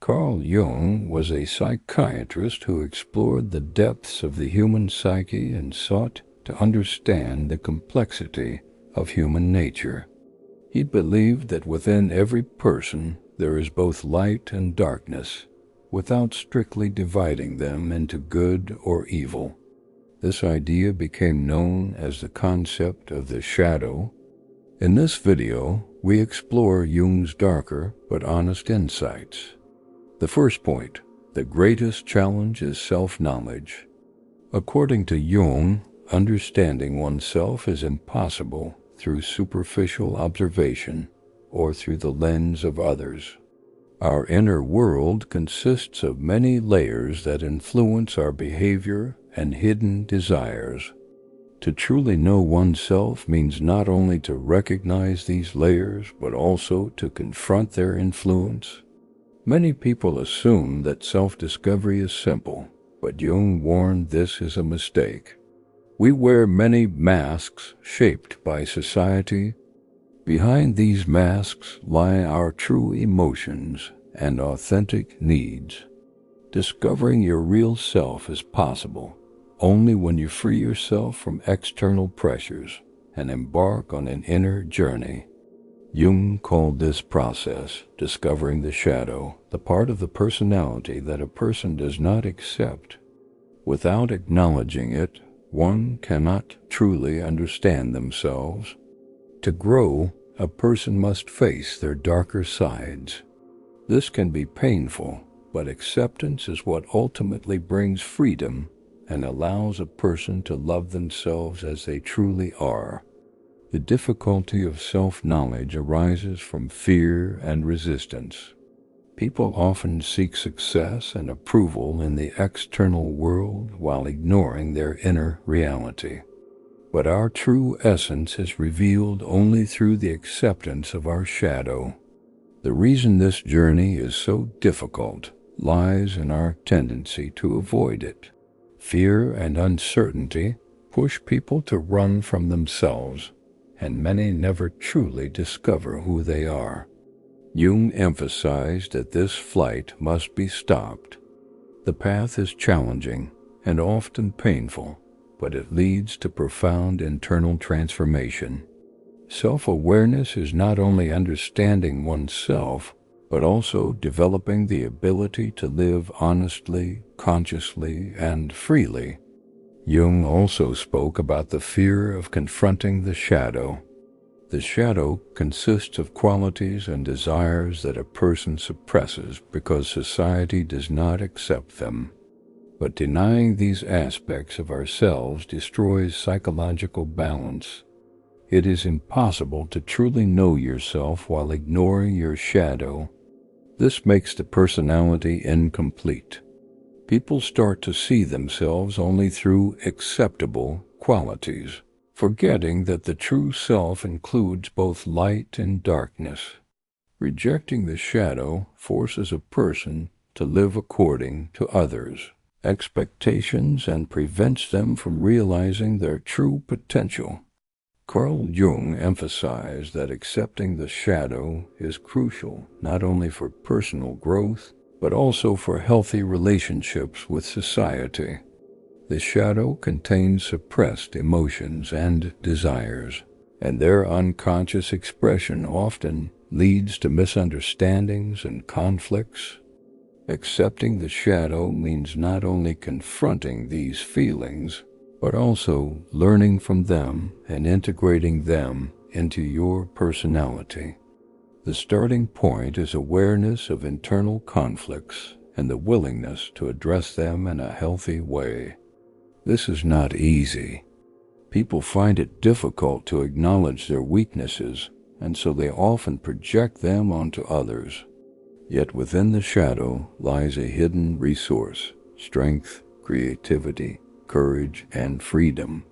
Carl Jung was a psychiatrist who explored the depths of the human psyche and sought to understand the complexity of human nature. He believed that within every person there is both light and darkness, without strictly dividing them into good or evil. This idea became known as the concept of the shadow. In this video, we explore Jung's darker but honest insights. The first point, the greatest challenge is self-knowledge. According to Jung, understanding oneself is impossible through superficial observation or through the lens of others. Our inner world consists of many layers that influence our behavior and hidden desires. To truly know oneself means not only to recognize these layers, but also to confront their influence. Many people assume that self-discovery is simple, but Jung warned this is a mistake. We wear many masks shaped by society. Behind these masks lie our true emotions and authentic needs. Discovering your real self is possible only when you free yourself from external pressures and embark on an inner journey. Jung called this process discovering the shadow, the part of the personality that a person does not accept. Without acknowledging it, one cannot truly understand themselves. To grow, a person must face their darker sides. This can be painful, but acceptance is what ultimately brings freedom and allows a person to love themselves as they truly are. The difficulty of self-knowledge arises from fear and resistance. People often seek success and approval in the external world while ignoring their inner reality. But our true essence is revealed only through the acceptance of our shadow. The reason this journey is so difficult lies in our tendency to avoid it. Fear and uncertainty push people to run from themselves, and many never truly discover who they are. Jung emphasized that this flight must be stopped. The path is challenging and often painful, but it leads to profound internal transformation. Self-awareness is not only understanding oneself, but also developing the ability to live honestly, consciously, and freely. Jung also spoke about the fear of confronting the shadow. The shadow consists of qualities and desires that a person suppresses because society does not accept them. But denying these aspects of ourselves destroys psychological balance. It is impossible to truly know yourself while ignoring your shadow. This makes the personality incomplete. People start to see themselves only through acceptable qualities, forgetting that the true self includes both light and darkness. Rejecting the shadow forces a person to live according to others' expectations and prevents them from realizing their true potential. Carl Jung emphasized that accepting the shadow is crucial not only for personal growth, but also for healthy relationships with society. The shadow contains suppressed emotions and desires, and their unconscious expression often leads to misunderstandings and conflicts. Accepting the shadow means not only confronting these feelings, but also learning from them and integrating them into your personality. The starting point is awareness of internal conflicts and the willingness to address them in a healthy way. This is not easy. People find it difficult to acknowledge their weaknesses, and so they often project them onto others. Yet within the shadow lies a hidden resource: strength, creativity, courage, and freedom.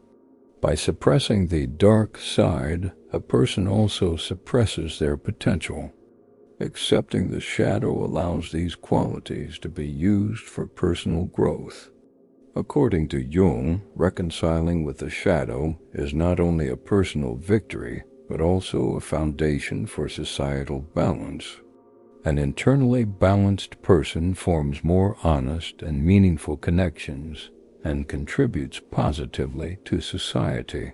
By suppressing the dark side, a person also suppresses their potential. Accepting the shadow allows these qualities to be used for personal growth. According to Jung, reconciling with the shadow is not only a personal victory, but also a foundation for societal balance. An internally balanced person forms more honest and meaningful connections and contributes positively to society.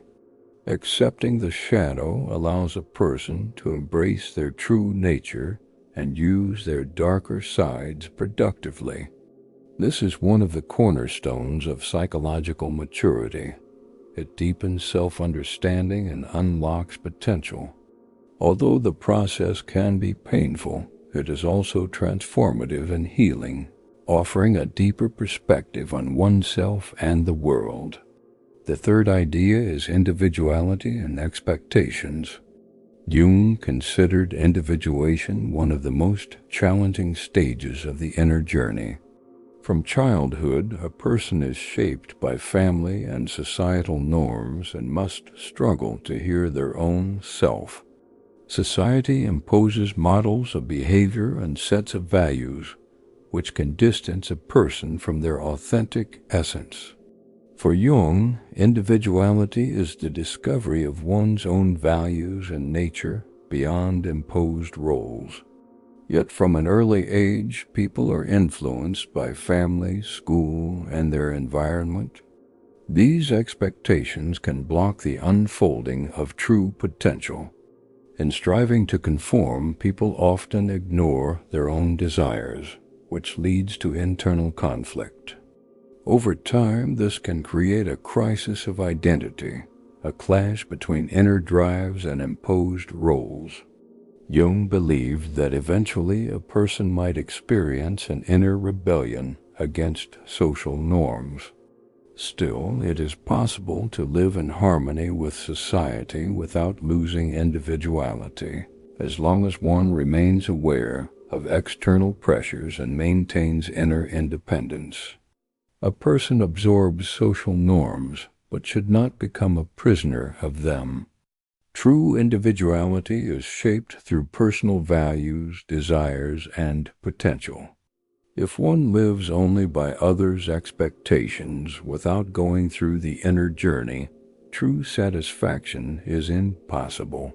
Accepting the shadow allows a person to embrace their true nature and use their darker sides productively. This is one of the cornerstones of psychological maturity. It deepens self-understanding and unlocks potential. Although the process can be painful, it is also transformative and healing, offering a deeper perspective on oneself and the world. The third idea is individuality and expectations. Jung considered individuation one of the most challenging stages of the inner journey. From childhood, a person is shaped by family and societal norms and must struggle to hear their own self. Society imposes models of behavior and sets of values, which can distance a person from their authentic essence. For Jung, individuality is the discovery of one's own values and nature beyond imposed roles. Yet from an early age, people are influenced by family, school, and their environment. These expectations can block the unfolding of true potential. In striving to conform, people often ignore their own desires, which leads to internal conflict. Over time, this can create a crisis of identity, a clash between inner drives and imposed roles. Jung believed that eventually a person might experience an inner rebellion against social norms. Still, it is possible to live in harmony with society without losing individuality, as long as one remains aware of external pressures and maintains inner independence. A person absorbs social norms, but should not become a prisoner of them. True individuality is shaped through personal values, desires, and potential. If one lives only by others' expectations without going through the inner journey, true satisfaction is impossible.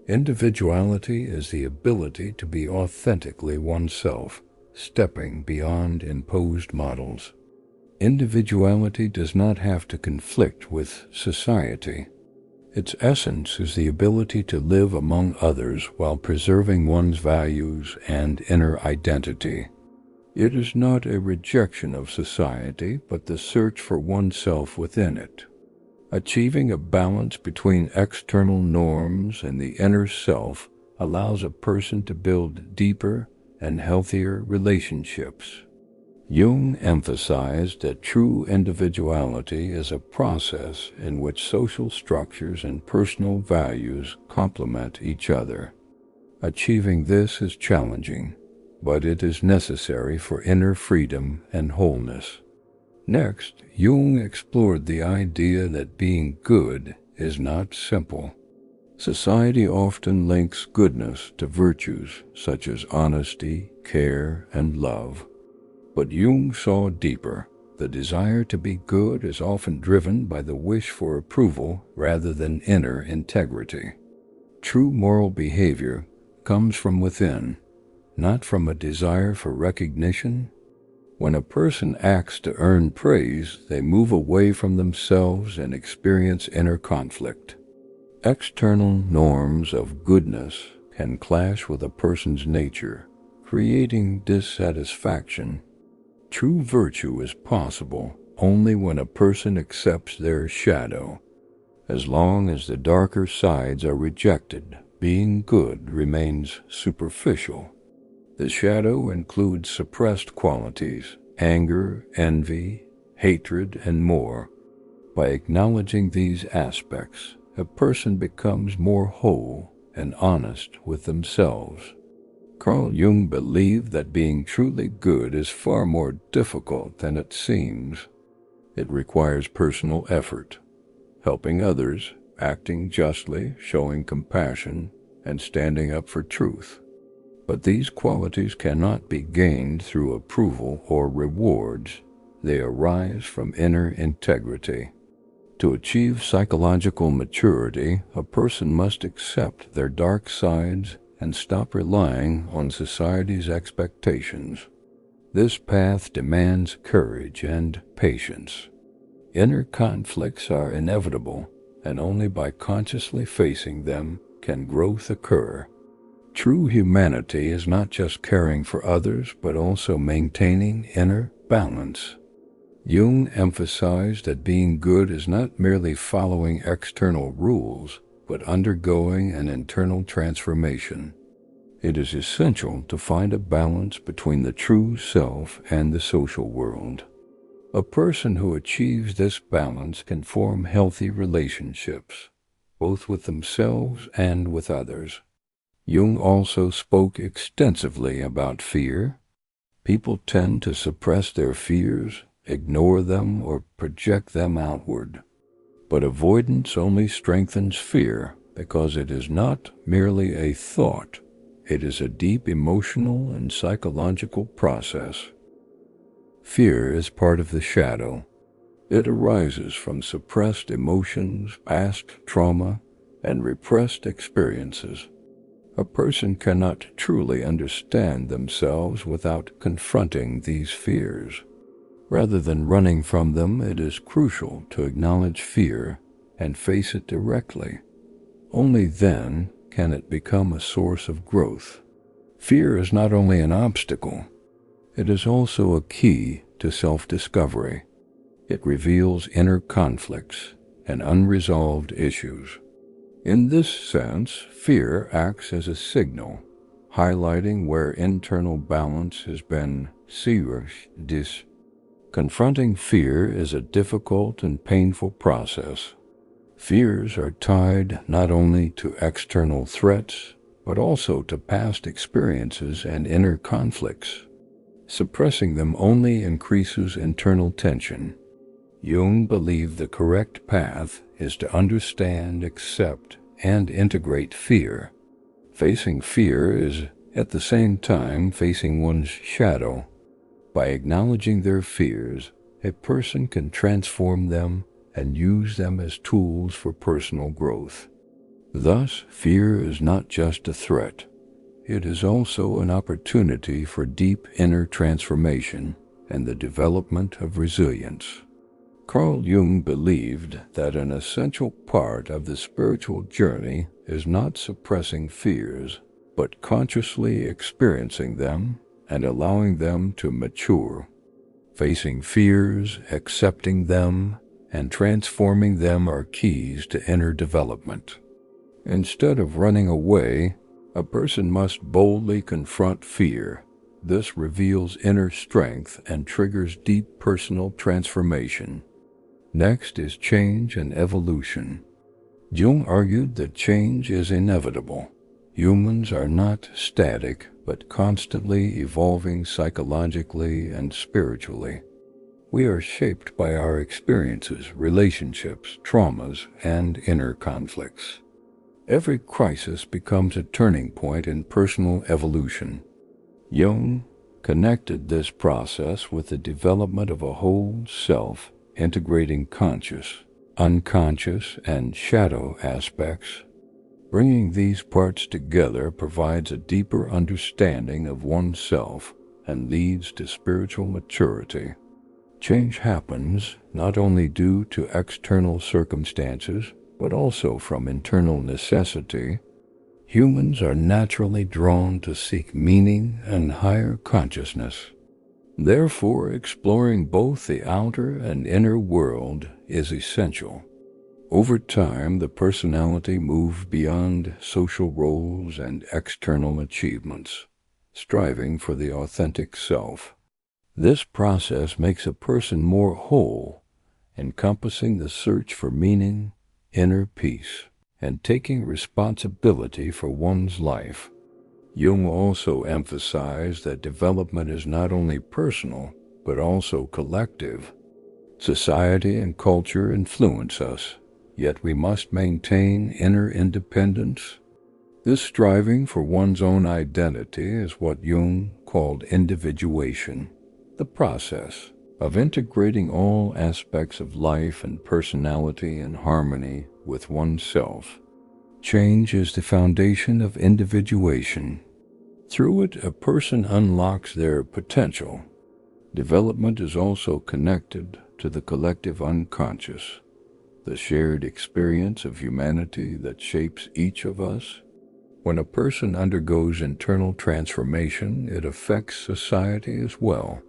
Individuality is the ability to be authentically oneself, stepping beyond imposed models. Individuality does not have to conflict with society. Its essence is the ability to live among others while preserving one's values and inner identity. It is not a rejection of society, but the search for oneself within it. Achieving a balance between external norms and the inner self allows a person to build deeper and healthier relationships. Jung emphasized that true individuality is a process in which social structures and personal values complement each other. Achieving this is challenging, but it is necessary for inner freedom and wholeness. Next, Jung explored the idea that being good is not simple. Society often links goodness to virtues such as honesty, care, and love. But Jung saw deeper. The desire to be good is often driven by the wish for approval rather than inner integrity. True moral behavior comes from within, not from a desire for recognition. When a person acts to earn praise, they move away from themselves and experience inner conflict. External norms of goodness can clash with a person's nature, creating dissatisfaction. True virtue is possible only when a person accepts their shadow. As long as the darker sides are rejected, being good remains superficial. The shadow includes suppressed qualities, anger, envy, hatred, and more. By acknowledging these aspects, a person becomes more whole and honest with themselves. Carl Jung believed that being truly good is far more difficult than it seems. It requires personal effort, helping others, acting justly, showing compassion, and standing up for truth. But these qualities cannot be gained through approval or rewards. They arise from inner integrity. To achieve psychological maturity, a person must accept their dark sides and stop relying on society's expectations. This path demands courage and patience. Inner conflicts are inevitable, and only by consciously facing them can growth occur. True humanity is not just caring for others, but also maintaining inner balance. Jung emphasized that being good is not merely following external rules, but undergoing an internal transformation. It is essential to find a balance between the true self and the social world. A person who achieves this balance can form healthy relationships, both with themselves and with others. Jung also spoke extensively about fear. People tend to suppress their fears, ignore them, or project them outward. But avoidance only strengthens fear because it is not merely a thought. It is a deep emotional and psychological process. Fear is part of the shadow. It arises from suppressed emotions, past trauma, and repressed experiences. A person cannot truly understand themselves without confronting these fears. Rather than running from them, it is crucial to acknowledge fear and face it directly. Only then can it become a source of growth. Fear is not only an obstacle, it is also a key to self-discovery. It reveals inner conflicts and unresolved issues. In this sense, fear acts as a signal, highlighting where internal balance has been dis. Confronting fear is a difficult and painful process. Fears are tied not only to external threats, but also to past experiences and inner conflicts. Suppressing them only increases internal tension. Jung believed the correct path is to understand, accept, and integrate fear. Facing fear is, at the same time, facing one's shadow. By acknowledging their fears, a person can transform them and use them as tools for personal growth. Thus, fear is not just a threat. It is also an opportunity for deep inner transformation and the development of resilience. Carl Jung believed that an essential part of the spiritual journey is not suppressing fears, but consciously experiencing them and allowing them to mature. Facing fears, accepting them, and transforming them are keys to inner development. Instead of running away, a person must boldly confront fear. This reveals inner strength and triggers deep personal transformation. Next is change and evolution. Jung argued that change is inevitable. Humans are not static, but constantly evolving psychologically and spiritually. We are shaped by our experiences, relationships, traumas, and inner conflicts. Every crisis becomes a turning point in personal evolution. Jung connected this process with the development of a whole self, integrating conscious, unconscious, and shadow aspects. Bringing these parts together provides a deeper understanding of oneself and leads to spiritual maturity. Change happens not only due to external circumstances, but also from internal necessity. Humans are naturally drawn to seek meaning and higher consciousness. Therefore, exploring both the outer and inner world is essential. Over time, the personality moves beyond social roles and external achievements, striving for the authentic self. This process makes a person more whole, encompassing the search for meaning, inner peace, and taking responsibility for one's life. Jung also emphasized that development is not only personal, but also collective. Society and culture influence us, yet we must maintain inner independence. This striving for one's own identity is what Jung called individuation, the process of integrating all aspects of life and personality in harmony with oneself. Change is the foundation of individuation. Through it, a person unlocks their potential. Development is also connected to the collective unconscious, the shared experience of humanity that shapes each of us. When a person undergoes internal transformation, it affects society as well.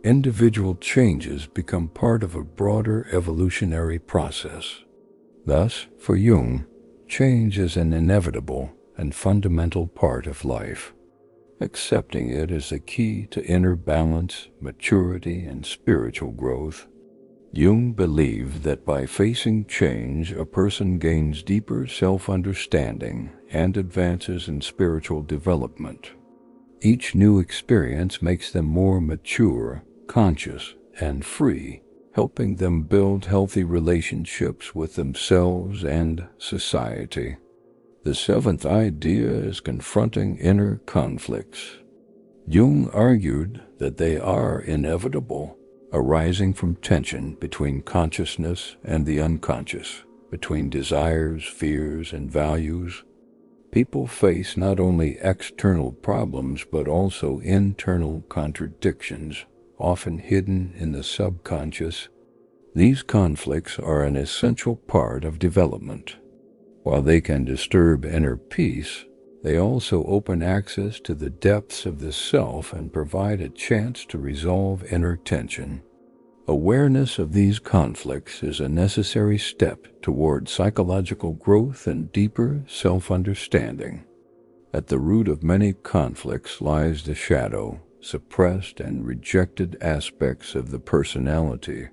Individual changes become part of a broader evolutionary process. Thus, for Jung, change is an inevitable and fundamental part of life. Accepting it is the key to inner balance, maturity, and spiritual growth. Jung believed that by facing change, a person gains deeper self-understanding and advances in spiritual development. Each new experience makes them more mature, conscious, and free, helping them build healthy relationships with themselves and society. The seventh idea is confronting inner conflicts. Jung argued that they are inevitable, arising from tension between consciousness and the unconscious, between desires, fears, and values. People face not only external problems but also internal contradictions, often hidden in the subconscious. These conflicts are an essential part of development. While they can disturb inner peace, they also open access to the depths of the self and provide a chance to resolve inner tension. Awareness of these conflicts is a necessary step toward psychological growth and deeper self-understanding. At the root of many conflicts lies the shadow, suppressed and rejected aspects of the personality.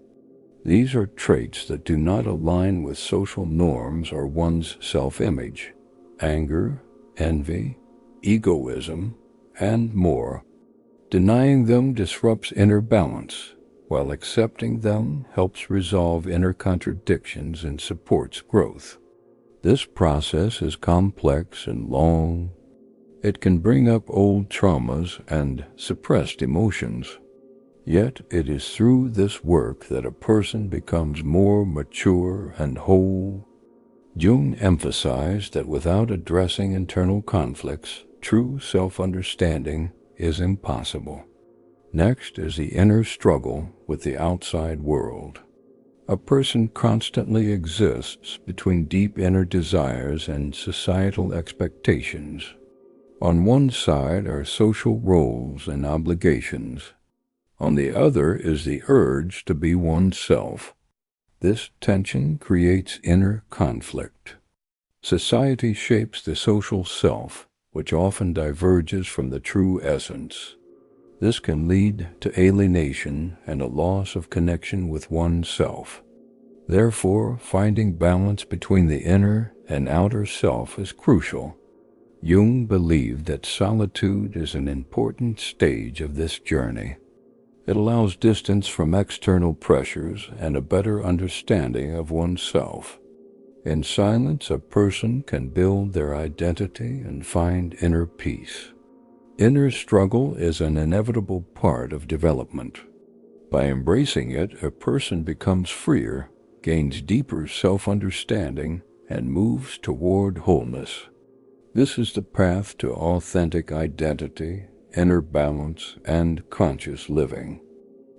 These are traits that do not align with social norms or one's self-image: anger, envy, egoism, and more. Denying them disrupts inner balance, while accepting them helps resolve inner contradictions and supports growth. This process is complex and long. It can bring up old traumas and suppressed emotions. Yet it is through this work that a person becomes more mature and whole. Jung emphasized that without addressing internal conflicts, true self-understanding is impossible. Next is the inner struggle with the outside world. A person constantly exists between deep inner desires and societal expectations. On one side are social roles and obligations. On the other is the urge to be oneself. This tension creates inner conflict. Society shapes the social self, which often diverges from the true essence. This can lead to alienation and a loss of connection with oneself. Therefore, finding balance between the inner and outer self is crucial. Jung believed that solitude is an important stage of this journey. It allows distance from external pressures and a better understanding of oneself. In silence, a person can build their identity and find inner peace. Inner struggle is an inevitable part of development. By embracing it, a person becomes freer, gains deeper self-understanding, and moves toward wholeness. This is the path to authentic identity, inner balance, and conscious living.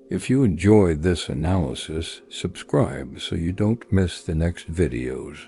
If you enjoyed this analysis, subscribe so you don't miss the next videos.